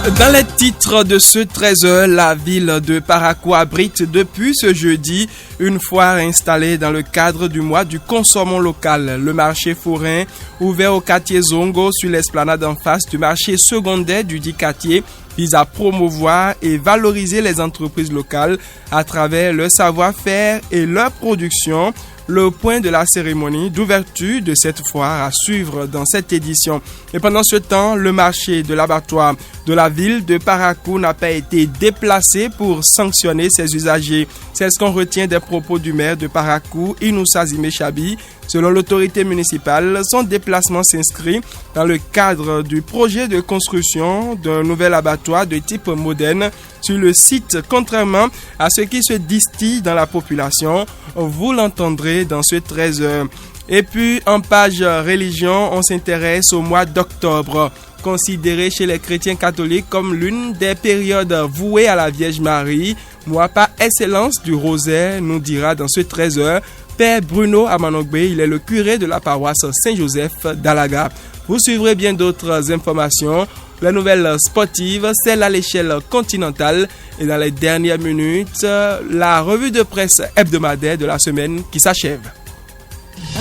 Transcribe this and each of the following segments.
Dans les titres de ce 13h, la ville de Parakou abrite depuis ce jeudi une foire installée dans le cadre du mois du consommant local. Le marché forain, ouvert au quartier Zongo sur l'esplanade en face du marché secondaire du dit quartier, vise à promouvoir et valoriser les entreprises locales à travers leur savoir-faire et leur production. Le point de la cérémonie d'ouverture de cette foire à suivre dans cette édition. Et pendant ce temps, le marché de l'abattoir de la ville de Parakou n'a pas été déplacé pour sanctionner ses usagers. C'est ce qu'on retient des propos du maire de Parakou, Inoussa Zimé-Chabi. Selon l'autorité municipale, son déplacement s'inscrit dans le cadre du projet de construction d'un nouvel abattoir de type moderne sur le site, contrairement à ce qui se distille dans la population. Vous l'entendrez dans ce 13h. Et puis, en page religion, on s'intéresse au mois d'octobre, considéré chez les chrétiens catholiques comme l'une des périodes vouées à la Vierge Marie. Mois par excellence du rosaire, nous dira dans ce 13h Père Bruno Amanogbe. Il est le curé de la paroisse Saint-Joseph d'Alaga. Vous suivrez bien d'autres informations. La nouvelle sportive, celle à l'échelle continentale. Et dans les dernières minutes, la revue de presse hebdomadaire de la semaine qui s'achève.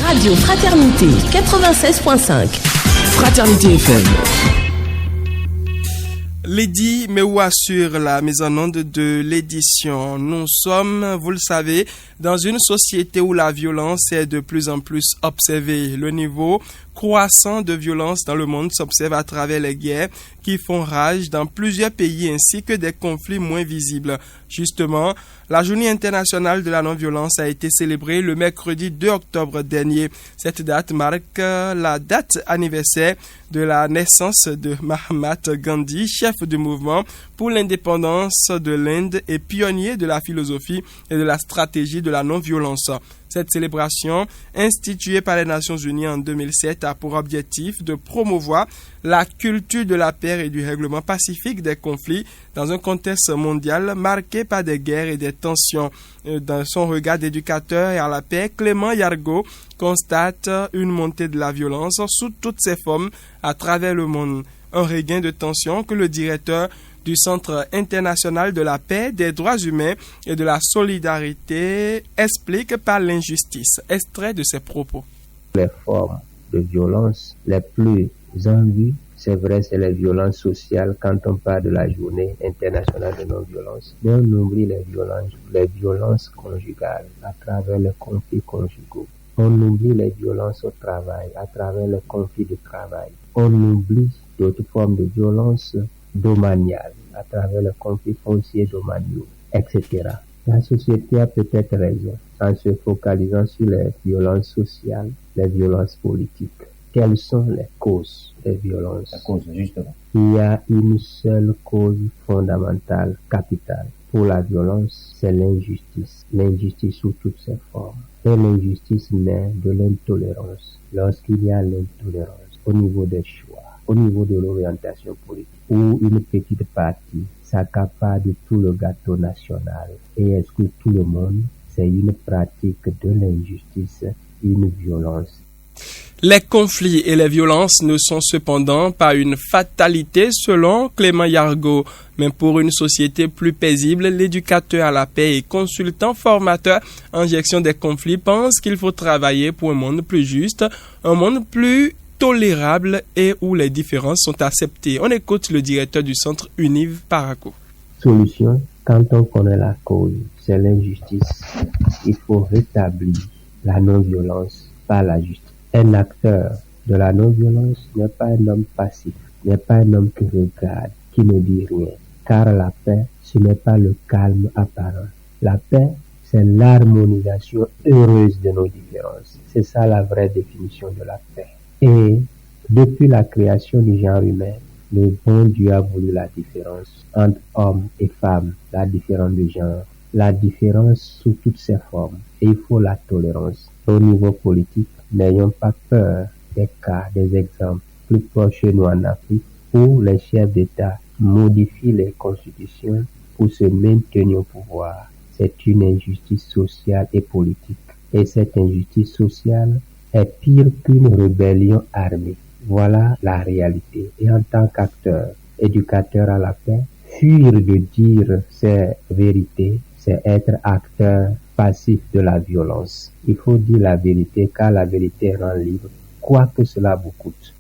Radio Fraternité 96.5. Fraternité FM. Lady Mewa sur la mise en onde de l'édition. Nous sommes, vous le savez, dans une société où la violence est de plus en plus observée. Le niveau croissant de violence dans le monde s'observe à travers les guerres qui font rage dans plusieurs pays ainsi que des conflits moins visibles. Justement, la Journée internationale de la non-violence a été célébrée le mercredi 2 octobre dernier. Cette date marque la date anniversaire de la naissance de Mahatma Gandhi, chef du mouvement pour l'indépendance de l'Inde et pionnier de la philosophie et de la stratégie de la non-violence. Cette célébration, instituée par les Nations Unies en 2007, a pour objectif de promouvoir la culture de la paix et du règlement pacifique des conflits dans un contexte mondial marqué par des guerres et des tensions. Dans son regard d'éducateur et à la paix, Clément Yargo constate une montée de la violence sous toutes ses formes à travers le monde. Un regain de tension que le directeur du Centre international de la paix, des droits humains et de la solidarité explique par l'injustice. Extrait de ses propos. Les formes de violence les plus en vue, c'est vrai, c'est les violences sociales quand on parle de la journée internationale de non-violence. Mais on oublie les violences conjugales à travers les conflits conjugaux. On oublie les violences au travail à travers les conflits de travail. On oublie d'autres formes de violence domaniales à travers le conflit foncier domaniaux, etc. La société a peut-être raison en se focalisant sur les violences sociales, les violences politiques. Quelles sont les causes des violences? La cause, justement. Il y a une seule cause fondamentale, capitale. Pour la violence, c'est l'injustice. L'injustice sous toutes ses formes. Et l'injustice naît de l'intolérance. Lorsqu'il y a l'intolérance au niveau des choix, au niveau de l'orientation politique, où une petite partie s'accapare de tout le gâteau national et exclut tout le monde, c'est une pratique de l'injustice, une violence. Les conflits et les violences ne sont cependant pas une fatalité selon Clément Yargo. Mais pour une société plus paisible, l'éducateur à la paix et consultant formateur en gestion des conflits pense qu'il faut travailler pour un monde plus juste, un monde plus tolérable et où les différences sont acceptées. On écoute le directeur du centre Univ Parakou. Solution, quand on connaît la cause, c'est l'injustice. Il faut rétablir la non-violence par la justice. Un acteur de la non-violence n'est pas un homme passif, n'est pas un homme qui regarde, qui ne dit rien. Car la paix, ce n'est pas le calme apparent. La paix, c'est l'harmonisation heureuse de nos différences. C'est ça la vraie définition de la paix. Et depuis la création du genre humain, le bon Dieu a voulu la différence entre hommes et femmes, la différence de genre, la différence sous toutes ses formes. Et il faut la tolérance. Au niveau politique, n'ayons pas peur des cas, des exemples plus proches chez nous en Afrique où les chefs d'État modifient les constitutions pour se maintenir au pouvoir. C'est une injustice sociale et politique. Et cette injustice sociale est pire qu'une rébellion armée. Voilà la réalité. Et en tant qu'acteur éducateur à la paix. Fuir de dire ces vérités, c'est être acteur passif de la violence. Il faut dire la vérité car la vérité rend libre, quoi que cela vous coûte.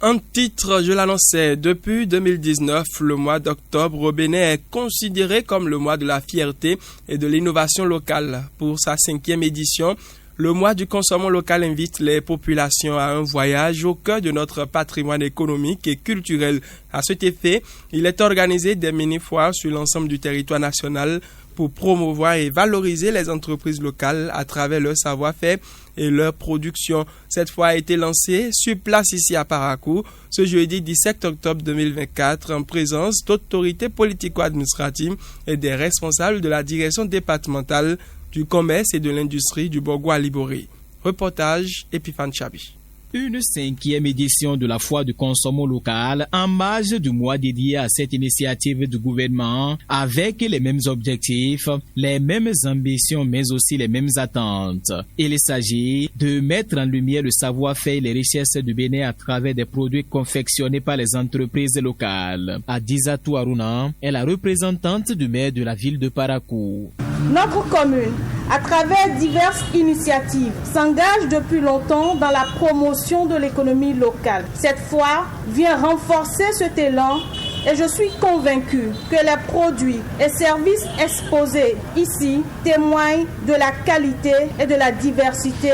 Un titre, je l'annonçais, depuis 2019, le mois d'octobre au Bénin est considéré comme le mois de la fierté et de l'innovation locale. Pour sa 5e édition, le mois du consommant local invite les populations à un voyage au cœur de notre patrimoine économique et culturel. À cet effet, il est organisé des mini-foires sur l'ensemble du territoire national pour promouvoir et valoriser les entreprises locales à travers leur savoir-faire et leur production. Cette fois a été lancée sur place ici à Parakou ce jeudi 17 octobre 2024 en présence d'autorités politico-administratives et des responsables de la direction départementale du commerce et de l'industrie du Borgo à Liboré. Reportage Epiphane Chabi. Une 5e édition de la foire du consommant local en marge du mois dédié à cette initiative du gouvernement avec les mêmes objectifs, les mêmes ambitions mais aussi les mêmes attentes. Il s'agit de mettre en lumière le savoir-faire et les richesses du Bénin à travers des produits confectionnés par les entreprises locales. Adizatou Aruna est la représentante du maire de la ville de Parakou. Notre commune, à travers diverses initiatives, s'engage depuis longtemps dans la promotion de l'économie locale. Cette fois, vient renforcer cet élan et je suis convaincu que les produits et services exposés ici témoignent de la qualité et de la diversité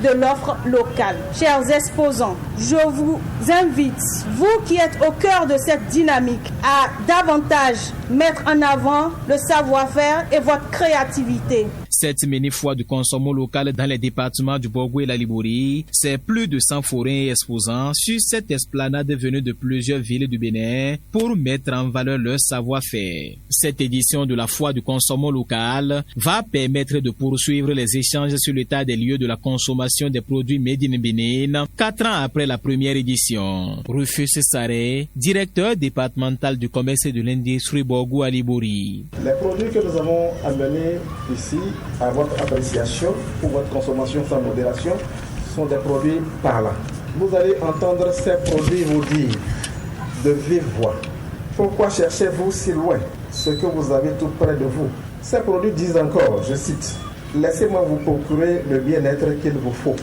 de l'offre locale. Chers exposants, je vous invite, vous qui êtes au cœur de cette dynamique, à davantage mettre en avant le savoir-faire et votre créativité. Cette mini-foire du consommant local dans les départements du Borgo et la Liboré, c'est plus de 100 forains et exposants sur cette esplanade venue de plusieurs villes du Bénin pour mettre en valeur leur savoir-faire. Cette édition de la foire du consommant local va permettre de poursuivre les échanges sur l'état des lieux de la consommation des produits made in Bénin 4 ans après la première édition. Rufus Saré, directeur départemental du commerce et de l'industrie Borgo à Liboré. Les produits que nous avons amenés ici à votre appréciation pour votre consommation sans modération sont des produits parlants. Vous allez entendre ces produits vous dire de vive voix. Pourquoi cherchez-vous si loin ce que vous avez tout près de vous? Ces produits disent encore, je cite, laissez-moi vous procurer le bien-être qu'il vous faut.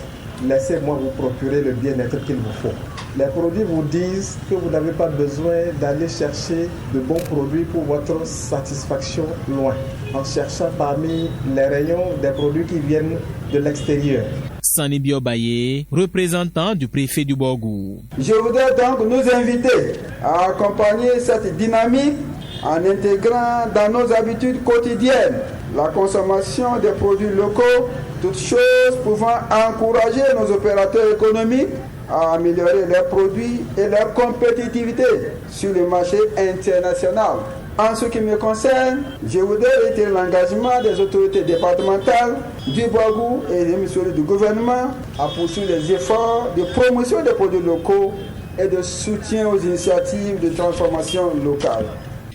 Laissez-moi vous procurer le bien-être qu'il vous faut. Les produits vous disent que vous n'avez pas besoin d'aller chercher de bons produits pour votre satisfaction loin, en cherchant parmi les rayons des produits qui viennent de l'extérieur. Sani Biobaye, représentant du préfet du Borgo. Je voudrais donc nous inviter à accompagner cette dynamique en intégrant dans nos habitudes quotidiennes la consommation des produits locaux, toutes choses pouvant encourager nos opérateurs économiques à améliorer leurs produits et leur compétitivité sur le marché international. En ce qui me concerne, je voudrais réitérer l'engagement des autorités départementales, du Borgo et des missions du gouvernement à poursuivre les efforts de promotion des produits locaux et de soutien aux initiatives de transformation locale.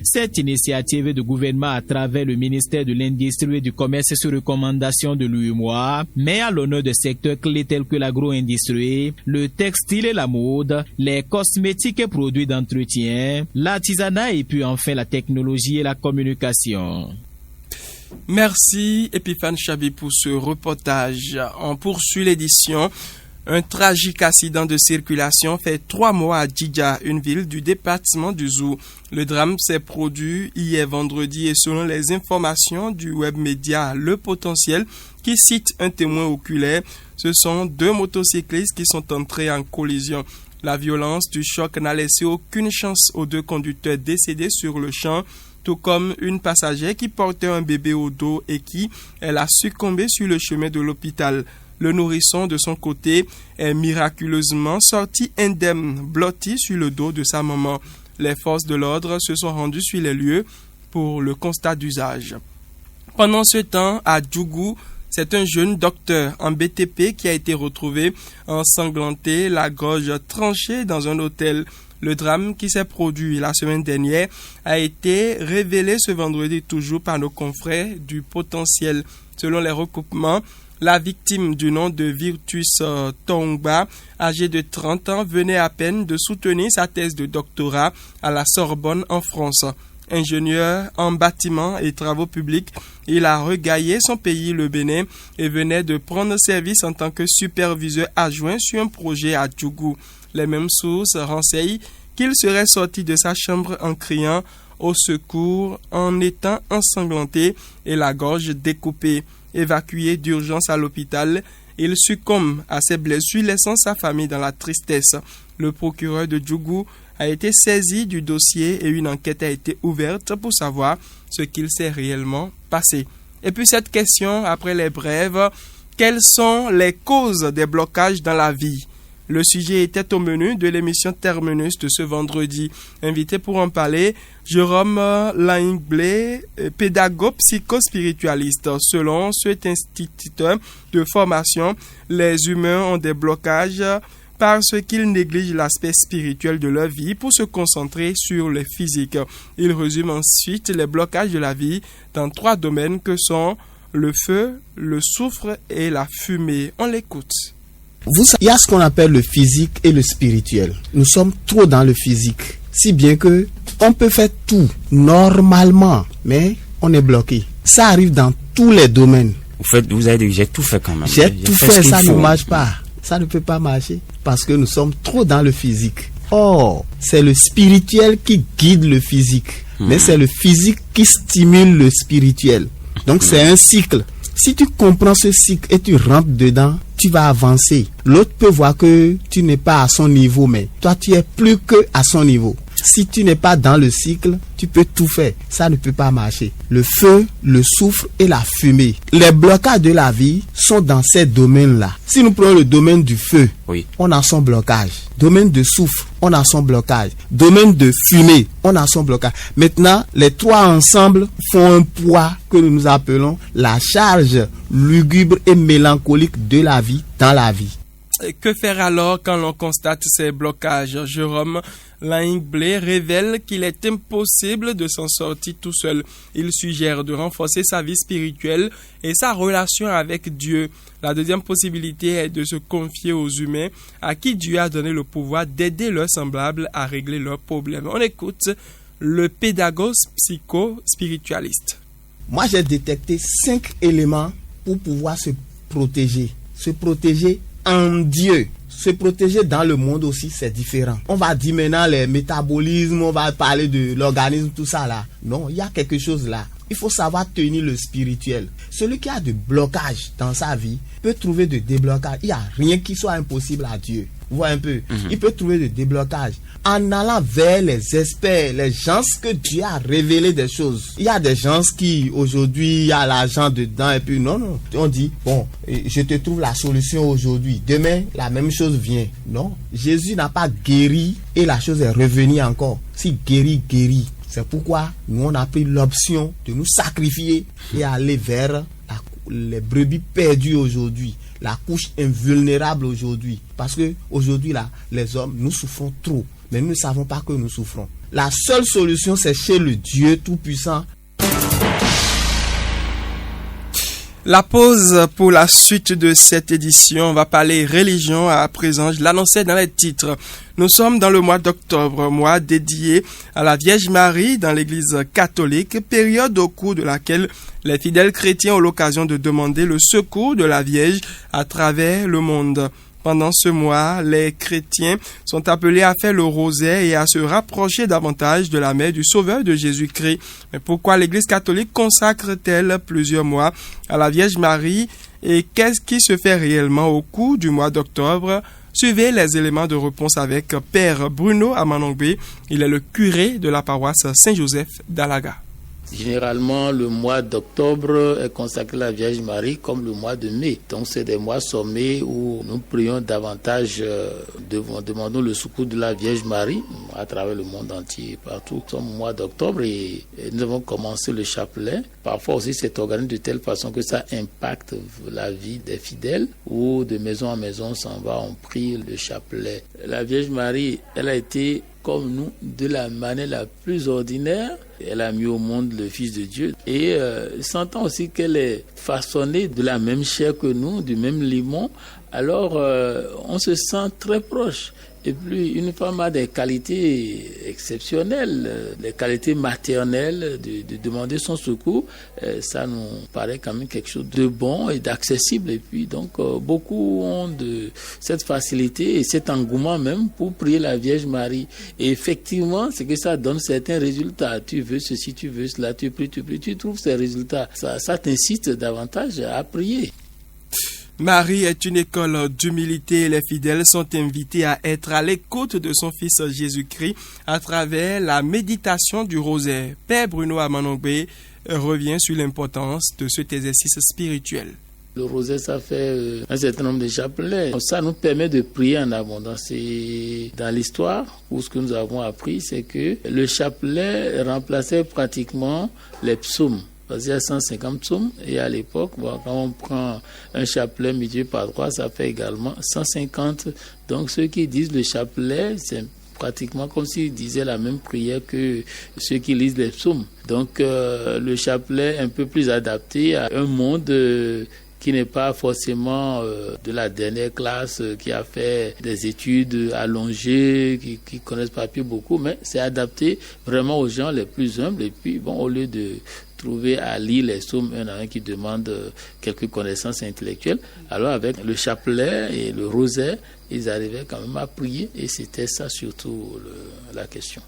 Cette initiative de gouvernement à travers le ministère de l'Industrie et du Commerce sur recommandation de l'UEMOA met à l'honneur des secteurs clés tels que l'agro-industrie, le textile et la mode, les cosmétiques et produits d'entretien, l'artisanat et puis enfin la technologie et la communication. Merci Epiphane Chabi pour ce reportage. On poursuit l'édition. Un tragique accident de circulation fait 3 mois à Djidja, une ville du département du Zou. Le drame s'est produit hier vendredi et selon les informations du web média Le Potentiel, qui cite un témoin oculaire, ce sont 2 motocyclistes qui sont entrés en collision. La violence du choc n'a laissé aucune chance aux 2 conducteurs décédés sur le champ, tout comme une passagère qui portait un bébé au dos et qui, elle a succombé sur le chemin de l'hôpital. Le nourrisson, de son côté, est miraculeusement sorti indemne, blotti sur le dos de sa maman. Les forces de l'ordre se sont rendues sur les lieux pour le constat d'usage. Pendant ce temps, à Djougou, c'est un jeune docteur en BTP qui a été retrouvé ensanglanté, la gorge tranchée dans un hôtel. Le drame qui s'est produit la semaine dernière a été révélé ce vendredi toujours par nos confrères du Potentiel. Selon les recoupements, La victime du nom de Virtus Tongba, âgée de 30 ans, venait à peine de soutenir sa thèse de doctorat à la Sorbonne en France. Ingénieur en bâtiments et travaux publics, il a regaillé son pays, le Bénin, et venait de prendre service en tant que superviseur adjoint sur un projet à Djougou. Les mêmes sources renseignent qu'il serait sorti de sa chambre en criant au secours en étant ensanglanté et la gorge découpée. Évacué d'urgence à l'hôpital, il succombe à ses blessures, laissant sa famille dans la tristesse. Le procureur de Djougou a été saisi du dossier et une enquête a été ouverte pour savoir ce qu'il s'est réellement passé. Et puis cette question, après les brèves, quelles sont les causes des blocages dans la vie? Le sujet était au menu de l'émission Terminus de ce vendredi. Invité pour en parler, Jérôme Laingblé, pédagogue psychospiritualiste. Selon cet instituteur de formation, les humains ont des blocages parce qu'ils négligent l'aspect spirituel de leur vie pour se concentrer sur le physique. Il résume ensuite les blocages de la vie dans 3 domaines que sont le feu, le soufre et la fumée. On l'écoute. Il y a ce qu'on appelle le physique et le spirituel. Nous sommes trop dans le physique, si bien que on peut faire tout normalement, mais on est bloqué. Ça arrive dans tous les domaines. Vous avez dit, j'ai tout fait quand même. J'ai tout fait, ça ne marche pas. Ça ne peut pas marcher parce que nous sommes trop dans le physique. Or, c'est le spirituel qui guide le physique, mais c'est le physique qui stimule le spirituel. Donc c'est un cycle. Si tu comprends ce cycle et tu rentres dedans, tu vas avancer. L'autre peut voir que tu n'es pas à son niveau, mais toi tu es plus que à son niveau. Si tu n'es pas dans le cycle, tu peux tout faire. Ça ne peut pas marcher. Le feu, le soufre et la fumée. Les blocages de la vie sont dans ces domaines-là. Si nous prenons le domaine du feu, on a son blocage. Domaine de soufre, on a son blocage. Domaine de fumée, on a son blocage. Maintenant, les 3 ensemble font un poids que nous appelons la charge lugubre et mélancolique de la vie dans la vie. Que faire alors quand l'on constate ces blocages? Jérôme Laingblé révèle qu'il est impossible de s'en sortir tout seul. Il suggère de renforcer sa vie spirituelle et sa relation avec Dieu. La deuxième possibilité est de se confier aux humains à qui Dieu a donné le pouvoir d'aider leurs semblables à régler leurs problèmes. On écoute le pédagogue psycho-spiritualiste. Moi, j'ai détecté 5 éléments pour pouvoir se protéger. Se protéger en Dieu. Se protéger dans le monde aussi, c'est différent. On va dire maintenant les métabolismes, on va parler de l'organisme, tout ça là. Non, il y a quelque chose là. Il faut savoir tenir le spirituel. Celui qui a de blocage dans sa vie peut trouver de déblocage. Il n'y a rien qui soit impossible à Dieu. Vous voyez un peu. Il peut trouver de déblocage en allant vers les experts, les gens que Dieu a révélé des choses. Il y a des gens qui aujourd'hui il y a l'argent dedans et puis non. On dit bon, je te trouve la solution aujourd'hui. Demain la même chose vient. Non, Jésus n'a pas guéri et la chose est revenue encore. Si guérit. C'est pourquoi nous on a pris l'option de nous sacrifier et aller vers les brebis perdues aujourd'hui. La couche invulnérable aujourd'hui. Parce que aujourd'hui là, les hommes, nous souffrons trop. Mais nous ne savons pas que nous souffrons. La seule solution, c'est chez le Dieu Tout-Puissant. La pause pour la suite de cette édition. On va parler religion à présent. Je l'annonçais dans les titres. Nous sommes dans le mois d'octobre, mois dédié à la Vierge Marie dans l'église catholique, période au cours de laquelle les fidèles chrétiens ont l'occasion de demander le secours de la Vierge à travers le monde. Pendant ce mois, les chrétiens sont appelés à faire le rosaire et à se rapprocher davantage de la mère du Sauveur de Jésus-Christ. Mais pourquoi l'Église catholique consacre-t-elle plusieurs mois à la Vierge Marie et qu'est-ce qui se fait réellement au cours du mois d'octobre? Suivez les éléments de réponse avec Père Bruno Amanongbe. Il est le curé de la paroisse Saint-Joseph d'Alaga. Généralement, le mois d'octobre est consacré à la Vierge Marie comme le mois de mai. Donc, c'est des mois sommés où nous prions davantage, demandons le secours de la Vierge Marie à travers le monde entier, partout. Nous sommes au mois d'octobre et nous avons commencé le chapelet. Parfois aussi, c'est organisé de telle façon que ça impacte la vie des fidèles où de maison en maison, on s'en va, on prie le chapelet. La Vierge Marie, elle a été comme nous, de la manière la plus ordinaire. Elle a mis au monde le Fils de Dieu. Et sentant aussi qu'elle est façonnée de la même chair que nous, du même limon, alors on se sent très proche. Et puis, une femme a des qualités exceptionnelles, des qualités maternelles, de demander son secours. Ça nous paraît quand même quelque chose de bon et d'accessible. Et puis, donc, beaucoup ont de cette facilité et cet engouement même pour prier la Vierge Marie. Et effectivement, c'est que ça donne certains résultats. Tu veux ceci, tu veux cela, tu pries, tu trouves ces résultats. Ça t'incite davantage à prier. Marie est une école d'humilité et les fidèles sont invités à être à l'écoute de son Fils Jésus-Christ à travers la méditation du rosaire. Père Bruno Amanongbe revient sur l'importance de cet exercice spirituel. Le rosaire, ça fait un certain nombre de chapelets. Ça nous permet de prier en abondance. Et dans l'histoire, où ce que nous avons appris, c'est que le chapelet remplaçait pratiquement les psaumes. Il y a 150 psaumes et à l'époque, quand on prend un chapelet multiplié par 3, ça fait également 150. Donc ceux qui disent le chapelet, c'est pratiquement comme s'ils disaient la même prière que ceux qui lisent les psaumes. Donc le chapelet est un peu plus adapté à un monde qui n'est pas forcément de la dernière classe, qui a fait des études allongées, qui connaissent pas plus beaucoup, mais c'est adapté vraiment aux gens les plus humbles. Et puis, bon, au lieu de trouver à lire les psaumes un à un qui demandent quelques connaissances intellectuelles, alors avec le chapelet et le rosaire, ils arrivaient quand même à prier, et c'était ça surtout la question.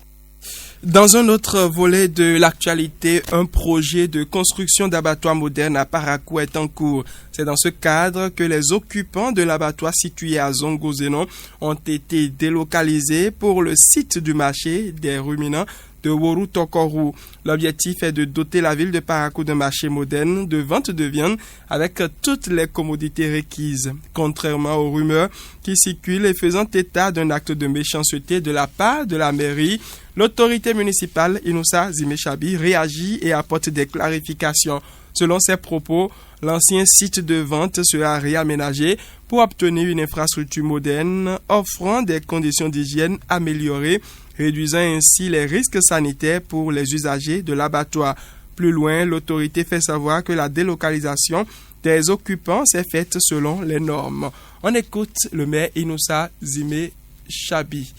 Dans un autre volet de l'actualité, un projet de construction d'abattoir moderne à Parakou est en cours. C'est dans ce cadre que les occupants de l'abattoir situé à Zongo-Zenon ont été délocalisés pour le site du marché des ruminants de Woru Tokoru. L'objectif est de doter la ville de Parakou d'un marché moderne de vente de viande avec toutes les commodités requises. Contrairement aux rumeurs qui circulent et faisant état d'un acte de méchanceté de la part de la mairie, l'autorité municipale Inoussa Zimechabi réagit et apporte des clarifications. Selon ses propos, l'ancien site de vente sera réaménagé pour obtenir une infrastructure moderne offrant des conditions d'hygiène améliorées, réduisant ainsi les risques sanitaires pour les usagers de l'abattoir. Plus loin, l'autorité fait savoir que la délocalisation des occupants s'est faite selon les normes. On écoute le maire Inoussa Zimechabi.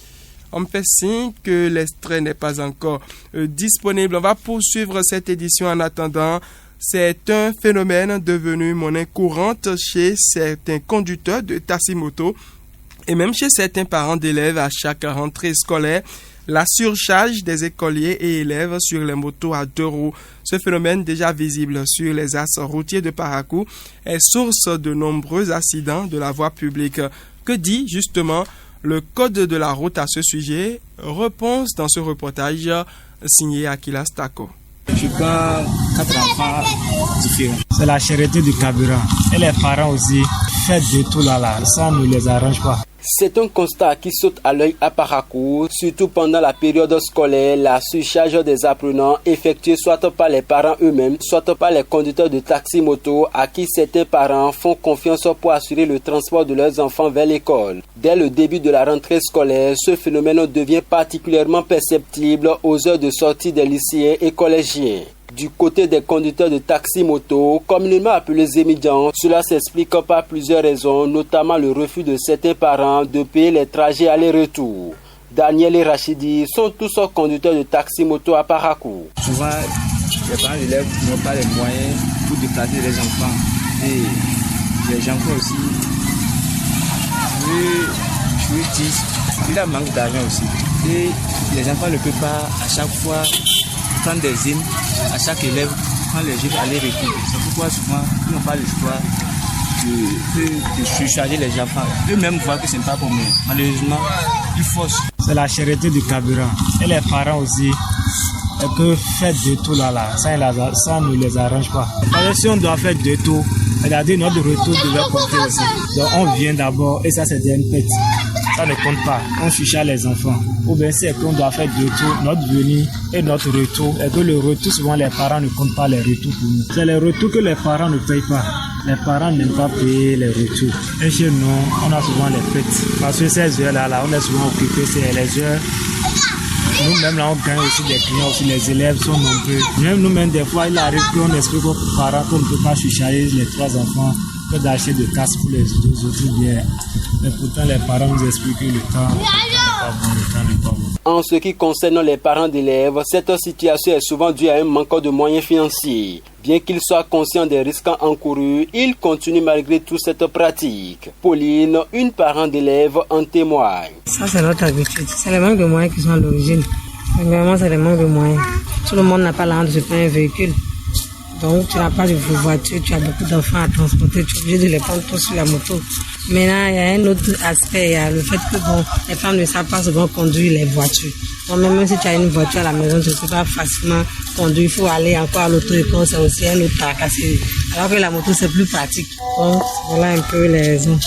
On me fait signe que l'extrait n'est pas encore disponible. On va poursuivre cette édition en attendant. C'est un phénomène devenu monnaie courante chez certains conducteurs de taxi-moto et même chez certains parents d'élèves à chaque rentrée scolaire. La surcharge des écoliers et élèves sur les motos à 2 roues. Ce phénomène déjà visible sur les axes routiers de Parakou est source de nombreux accidents de la voie publique. Que dit justement le code de la route à ce sujet? Réponse dans ce reportage signé Akila Stako. Je prends 4 enfants différents. C'est la charité du carburant. Et les parents aussi, faites de tout là. Ça ne les arrange pas. C'est un constat qui saute à l'œil à Parakou, surtout pendant la période scolaire, la surcharge des apprenants effectuée soit par les parents eux-mêmes, soit par les conducteurs de taxi-moto à qui certains parents font confiance pour assurer le transport de leurs enfants vers l'école. Dès le début de la rentrée scolaire, ce phénomène devient particulièrement perceptible aux heures de sortie des lycéens et collégiens. Du côté des conducteurs de taxi-moto, communément appelés émigrants, cela s'explique par plusieurs raisons, notamment le refus de certains parents de payer les trajets aller-retour. Daniel et Rachidi sont tous conducteurs de taxi-moto à Parakou. Souvent, les parents d'élèves n'ont pas les moyens pour déplacer les enfants. Et les enfants aussi, je veux dire, il y a un manque d'argent aussi. Et les enfants ne peuvent pas à chaque fois prendre des hymnes à chaque élève, prendre les livres aller-retour. C'est pourquoi souvent ils n'ont pas le choix de surcharger les enfants. Eux-mêmes voient que ce n'est pas pour eux. Malheureusement, ils forcent. C'est la charité du carburant. Et les parents aussi, que faites de tout là. Ça ne les arrange pas. Parce que si on doit faire de tout, c'est-à-dire notre retour devait compter aussi. Donc on vient d'abord et ça c'est une pète. Ça ne compte pas. On surcharge les enfants. Ou bien c'est qu'on doit faire de tout, notre venue et notre retour. Et que le retour, souvent les parents ne comptent pas les retours pour nous. C'est les retours que les parents ne payent pas. Les parents n'aiment pas payer les retours. Et chez nous, on a souvent les fêtes. Parce que ces heures-là, on est souvent occupés, c'est les heures Nous-mêmes, là, on gagne aussi des clients, aussi les élèves sont nombreux. Même nous-mêmes, des fois, il arrive qu'on explique aux parents qu'on ne peut pas surcharger les 3 enfants, que d'acheter de casques pour les 2 autres biens. Mais pourtant, les parents nous expliquent que le temps n'est pas bon. En ce qui concerne les parents d'élèves, cette situation est souvent due à un manque de moyens financiers. Bien qu'ils soient conscients des risques encourus, ils continuent malgré tout cette pratique. Pauline, une parent d'élève, en témoigne. Ça, c'est notre habitude. C'est le manque de moyens qui sont à l'origine. Vraiment, c'est le manque de moyens. Tout le monde n'a pas l'argent de se prendre un véhicule. Donc, tu n'as pas de voiture, tu as beaucoup d'enfants à transporter, tu es obligé de les prendre tous sur la moto. Maintenant, il y a un autre aspect, il y a le fait que les femmes ne savent pas souvent conduire les voitures. Donc, même si tu as une voiture à la maison, tu ne peux pas facilement conduire. Il faut aller encore à l'auto-école, c'est aussi un autre tracasserie. Alors que la moto, c'est plus pratique. Donc, voilà un peu les raisons.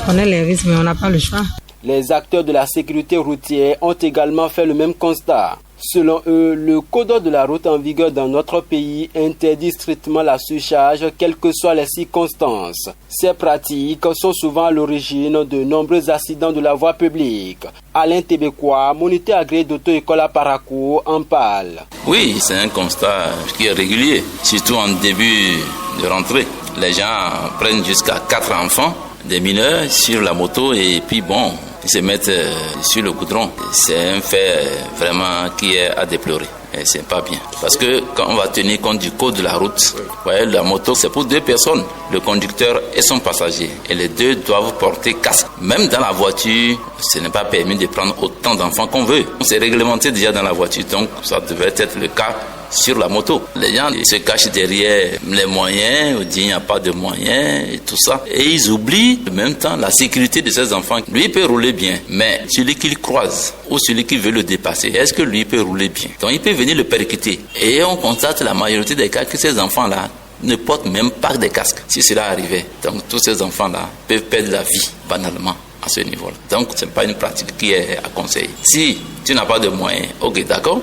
On connaît les risques, mais on n'a pas le choix. Les acteurs de la sécurité routière ont également fait le même constat. Selon eux, le code de la route en vigueur dans notre pays interdit strictement la surcharge, quelles que soient les circonstances. Ces pratiques sont souvent à l'origine de nombreux accidents de la voie publique. Alain Tébécois, moniteur agréé d'auto-école à Parakou, en parle. Oui, c'est un constat qui est régulier, surtout en début de rentrée. Les gens prennent jusqu'à 4 enfants, des mineurs, sur la moto et puis bon, ils se mettent sur le goudron. C'est un fait vraiment qui est à déplorer. Et c'est pas bien. Parce que quand on va tenir compte du code de la route, vous voyez, la moto, c'est pour 2 personnes, le conducteur et son passager. Et les 2 doivent porter casque. Même dans la voiture, ce n'est pas permis de prendre autant d'enfants qu'on veut. C'est réglementé déjà dans la voiture, donc ça devrait être le cas sur la moto. Les gens ils se cachent derrière les moyens, ou disent il n'y a pas de moyens et tout ça. Et ils oublient en même temps la sécurité de ces enfants. Lui il peut rouler bien, mais celui qu'il croise ou celui qui veut le dépasser, est-ce que lui peut rouler bien? Donc il peut venir le percuter. Et on constate la majorité des cas que ces enfants-là ne portent même pas des casques. Si cela arrivait, donc tous ces enfants-là peuvent perdre la vie banalement à ce niveau-là. Donc ce n'est pas une pratique qui est à conseiller. Si tu n'as pas de moyens, ok d'accord,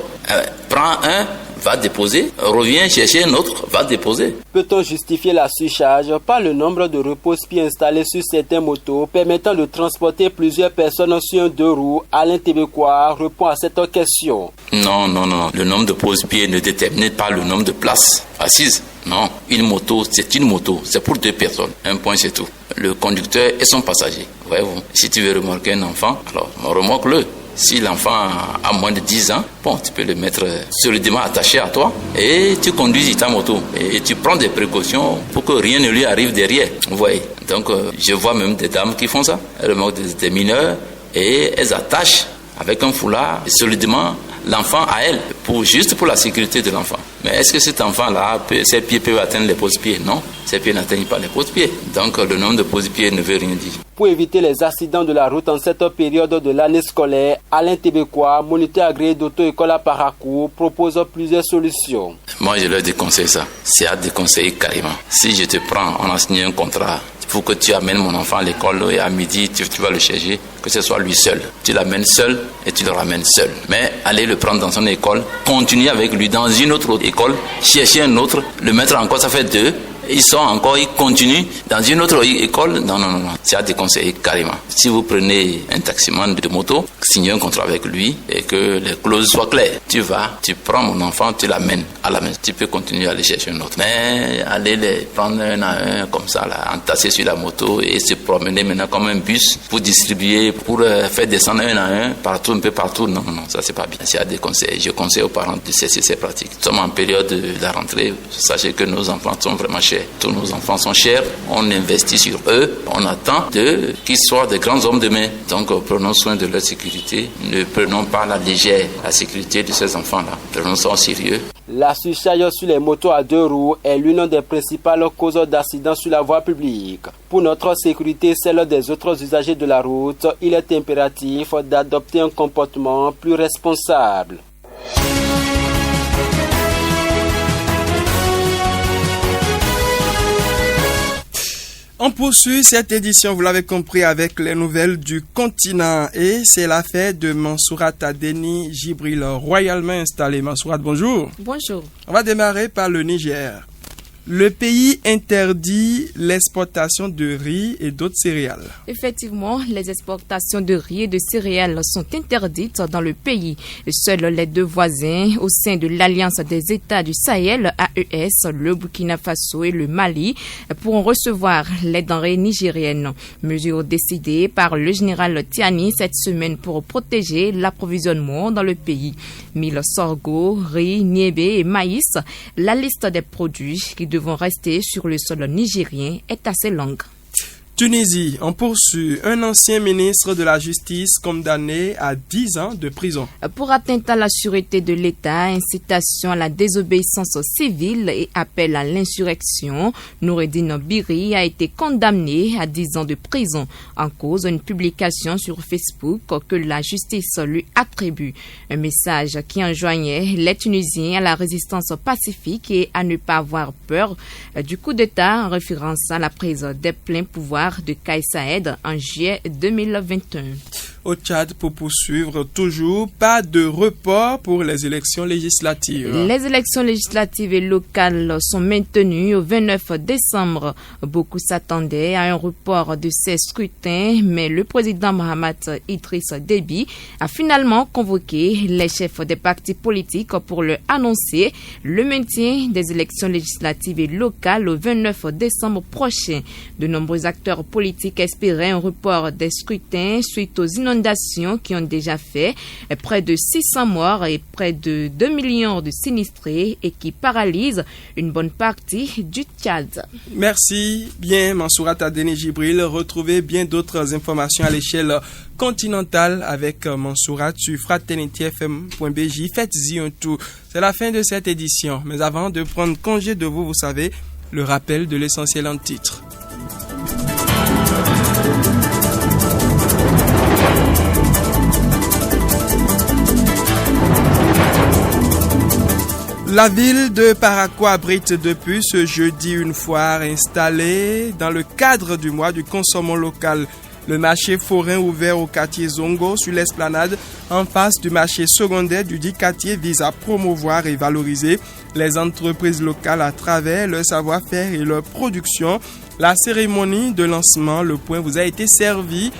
prends un, va déposer, reviens chercher un autre, va déposer. Peut-on justifier la surcharge par le nombre de repose-pieds installés sur certaines motos permettant de transporter plusieurs personnes sur un 2 roues? Alain Tébécois répond à cette question. Non. Le nombre de pose-pieds ne détermine pas le nombre de places assises. Non, une moto, c'est pour 2 personnes. Un point, c'est tout. Le conducteur et son passager. Voyez-vous, si tu veux remorquer un enfant, alors remorque-le. Si l'enfant a moins de 10 ans, bon, tu peux le mettre solidement attaché à toi et tu conduis ta moto. Et tu prends des précautions pour que rien ne lui arrive derrière. Vous voyez. Donc, je vois même des dames qui font ça. Elles remorquent des mineurs et elles attachent avec un foulard solidement l'enfant à elle, juste pour la sécurité de l'enfant. Mais est-ce que cet enfant-là, ses pieds peuvent atteindre les pose-pieds? Non, ses pieds n'atteignent pas les pose-pieds. Donc le nombre de pose-pieds ne veut rien dire. Pour éviter les accidents de la route en cette période de l'année scolaire, Alain Tébécois, moniteur agréé d'auto-école à Parakou, propose plusieurs solutions. Moi, je leur déconseille ça. C'est à déconseiller carrément. Si je te prends, on a signé un contrat. Il faut que tu amènes mon enfant à l'école et à midi, tu vas le chercher, que ce soit lui seul. Tu l'amènes seul et tu le ramènes seul. Mais aller le prendre dans son école, continuer avec lui dans une autre école, chercher un autre, le mettre encore, ça fait 2. Ils continuent dans une autre école. Non. C'est à déconseiller carrément. Si vous prenez un taximan de moto, signez un contrat avec lui et que les clauses soient claires. Tu prends mon enfant, tu l'amènes à la maison. Tu peux continuer à aller chercher un autre. Mais aller les prendre un à un comme ça, là, entasser sur la moto et se promener maintenant comme un bus pour distribuer, pour faire descendre un à un, partout, un peu partout. Non, ça c'est pas bien. C'est à déconseiller. Je conseille aux parents de cesser ces pratiques. Nous sommes en période de la rentrée. Sachez que nos enfants sont vraiment chers. Tous nos enfants sont chers, on investit sur eux, on attend qu'ils soient des grands hommes demain. Donc prenons soin de leur sécurité, ne prenons pas à la légère la sécurité de ces enfants-là, prenons ça au sérieux. La surcharge sur les motos à 2 roues est l'une des principales causes d'accidents sur la voie publique. Pour notre sécurité et celle des autres usagers de la route, il est impératif d'adopter un comportement plus responsable. On poursuit cette édition, vous l'avez compris, avec les nouvelles du continent. Et c'est l'affaire de Mansourat Adeni Jibril, royalement installé. Mansourat, bonjour. Bonjour. On va démarrer par le Niger. Le pays interdit l'exportation de riz et d'autres céréales. Effectivement, les exportations de riz et de céréales sont interdites dans le pays. Seuls les deux voisins au sein de l'Alliance des États du Sahel, AES, le Burkina Faso et le Mali, pourront recevoir les denrées nigériennes. Mesure décidée par le général Tiani cette semaine pour protéger l'approvisionnement dans le pays. Mil, sorgho, riz, niébé et maïs, la liste des produits qui devront rester sur le sol nigérien est assez longue. Tunisie, on poursuit un ancien ministre de la Justice condamné à 10 ans de prison. Pour atteinte à la sûreté de l'État, incitation à la désobéissance civile et appel à l'insurrection, Noureddine Biri a été condamné à 10 ans de prison en cause d'une publication sur Facebook que la justice lui attribue. Un message qui enjoignait les Tunisiens à la résistance pacifique et à ne pas avoir peur du coup d'État en référence à la prise des pleins pouvoirs de Kais Saied en juillet 2021. Au Tchad, pour poursuivre, toujours pas de report pour les élections législatives. Les élections législatives et locales sont maintenues au 29 décembre. Beaucoup s'attendaient à un report de ces scrutins, mais le président Mahamat Idriss Déby a finalement convoqué les chefs des partis politiques pour leur annoncer le maintien des élections législatives et locales au 29 décembre prochain. De nombreux acteurs politiques espéraient un report des scrutins suite aux inondations qui ont déjà fait près de 600 morts et près de 2 millions de sinistrés et qui paralysent une bonne partie du Tchad. Merci bien Mansourat Adeni Jibril. Retrouvez bien d'autres informations à l'échelle continentale avec Mansourat sur fraternityfm.bj. Faites-y un tour. C'est la fin de cette édition. Mais avant de prendre congé de vous, vous savez, le rappel de l'essentiel en titre. La ville de Parakou abrite depuis ce jeudi une foire installée dans le cadre du mois du consommant local. Le marché forain ouvert au quartier Zongo sur l'esplanade en face du marché secondaire du dit quartier vise à promouvoir et valoriser les entreprises locales à travers leur savoir-faire et leur production. La cérémonie de lancement, le point vous a été servi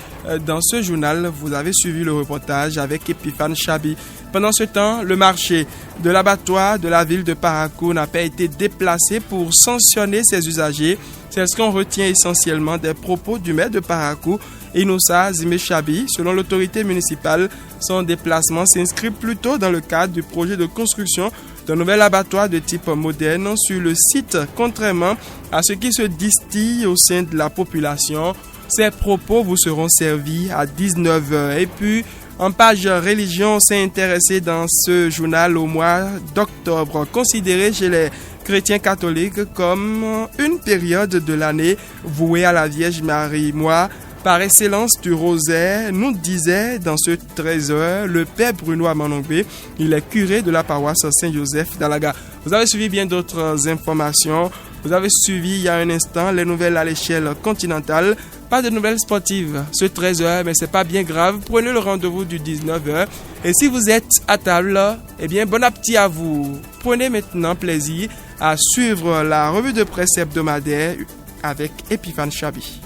dans ce journal. Vous avez suivi le reportage avec Epiphane Chabi. Pendant ce temps, le marché de l'abattoir de la ville de Parakou n'a pas été déplacé pour sanctionner ses usagers. C'est ce qu'on retient essentiellement des propos du maire de Parakou, Inoussa Zimechabi. Selon l'autorité municipale, son déplacement s'inscrit plutôt dans le cadre du projet de construction d'un nouvel abattoir de type moderne sur le site, contrairement à ce qui se distille au sein de la population. Ces propos vous seront servis à 19h. Et puis, en page religion, on s'est intéressé dans ce journal au mois d'octobre, considéré chez les chrétiens catholiques comme une période de l'année vouée à la Vierge Marie. Mois par excellence du rosaire, nous disait dans ce 13h le père Bruno Amanongbe. Il est curé de la paroisse Saint-Joseph d'Alaga. Vous avez suivi bien d'autres informations. Vous avez suivi il y a un instant les nouvelles à l'échelle continentale. Pas de nouvelles sportives ce 13h, mais c'est pas bien grave. Prenez le rendez-vous du 19h. Et si vous êtes à table, eh bien, bon appétit à vous. Prenez maintenant plaisir à suivre la revue de presse hebdomadaire avec Epiphane Chabi.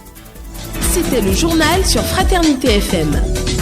C'était le journal sur Fraternité FM.